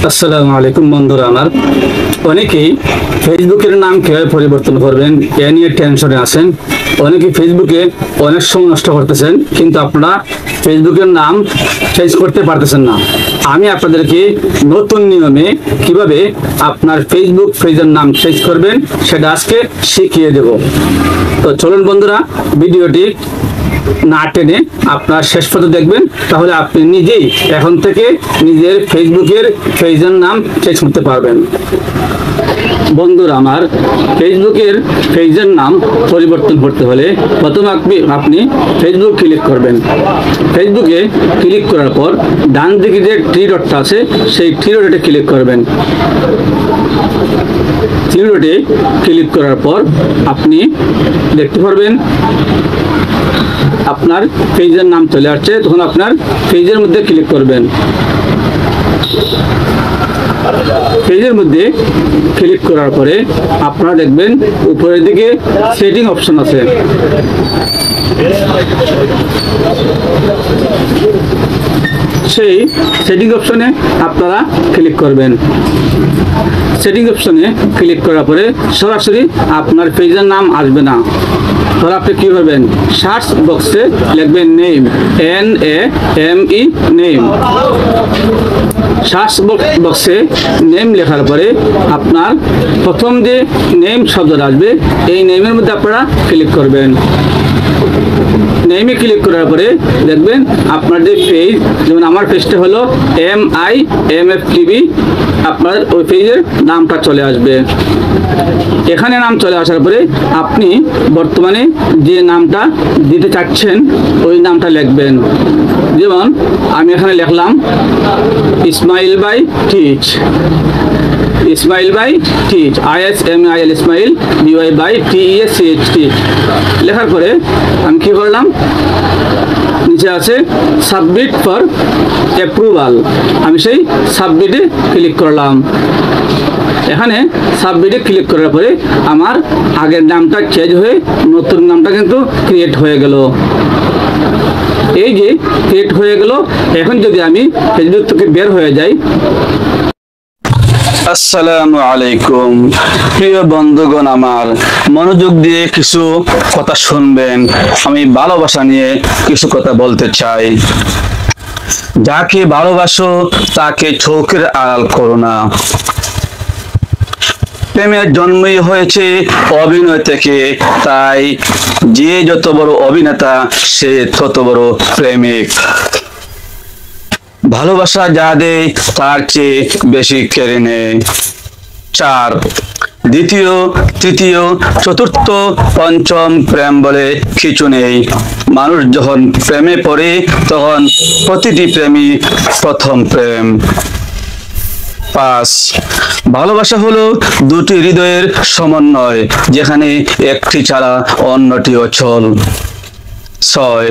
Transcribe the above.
আসসালামু আলাইকুম বন্ধুরা আমার। অনেকেই ফেসবুকের নাম কিভাবে পরিবর্তন করবেন এ নিয়ে টেনশনে আছেন। অনেকে ফেসবুকে অনেক সময় নষ্ট করতেছেন, কিন্তু আপনারা ফেসবুকের নাম চেঞ্জ করতে পারতেছেন না। আমি আপনাদেরকে নতুন নিয়মে কিভাবে আপনার ফেসবুক পেজের নাম চেঞ্জ করবেন সেটা আজকে শিখিয়ে দেব। তো চলুন বন্ধুরা, ভিডিওটি না টেনে আপনার শেষ পর্যন্ত দেখবেন, তাহলে আপনি নিজেই এখন থেকে নিজের ফেসবুকের পেজের নাম চেঞ্জ করতে পারবেন। বন্ধুরা আমার, ফেসবুকের পেজের নাম পরিবর্তন করতে হলে প্রথমে আপনি ফেসবুক ক্লিক করবেন। ফেসবুকে ক্লিক করার পর ডান দিকে যে থ্রি ডটটা আছে সেই থ্রি ডটে ক্লিক করবেন। থ্রি ডটে ক্লিক করার পর আপনি দেখতে পারবেন আপনার পেজের নাম চলে আসছে। তখন আপনার পেজের মধ্যে ক্লিক করবেন। পেজের মধ্যে ক্লিক করার পরে আপনারা দেখবেন উপরের দিকে সেটিং অপশন আছে। সেই সেটিং অপশনে আপনারা ক্লিক করবেন। সেটিং অপশনে ক্লিক করার পরে সরাসরি আপনার পেজের নাম আসবে না। তাহলে আপনি কি করবেন, সার্চ বক্সে লিখবেন নেম, NAME নেম। সার্চ বক্সে নেম লেখার পরে আপনার প্রথম যে নেম শব্দটা আসবে এই নেমের মধ্যে আপনারা ক্লিক করবেন। নেমে ক্লিক করার পরে দেখবেন আপনার যে পেজ, যেমন আমার পেজটা হলো MIMFTV, আপনার ওই পেজের নামটা চলে আসবে। এখানে নাম চলে আসার পরে আপনি বর্তমানে যে নামটা দিতে চাচ্ছেন ওই নামটা লিখবেন। যেমন আমি এখানে লিখলাম Ismail by teach, Ismail by teach, ISMAIL Ismail, BY by TEACH। লেখার পরে আমি কি করলাম, নিচে আছে সাবমিট ফর অ্যাপ্রুভাল, আমি সেই সাবমিটে ক্লিক করলাম। এখানে সাবমিটে ক্লিক করার পরে আমার আগের নামটা চেঞ্জ হয়ে নতুন নামটা কিন্তু ক্রিয়েট হয়ে গেল। এই যে ক্রিয়েট হয়ে গেল, এখন যদি আমি ফেসবুক থেকে বের হয়ে যাই। আসসালামু আলাইকুম প্রিয় বন্ধুগণ আমার, মনোযোগ দিয়ে কিছু কথা শুনবেন। আমি ভালোবাসা নিয়ে কিছু কথা বলতে চাই। যাকে ভালোবাসো তাকে চোখের আড়াল করো না। প্রেমের জন্মই হয়েছে অভিনয় থেকে, তাই যে যত বড় অভিনেতা সে তত বড় প্রেমিক। ভালোবাসা যা দেয় তার চেয়ে বেশি কেড়ে নেয়। 4, দ্বিতীয়, তৃতীয়, চতুর্থ, পঞ্চম প্রেম বলে কিছু নেই। মানুষ যখন প্রেমে পড়ে তখন প্রতিটি প্রেমই প্রথম প্রেম। 5, ভালোবাসা হলো দুটি হৃদয়ের সমন্বয়, যেখানে একটি ছাড়া অন্যটি অচল। 6,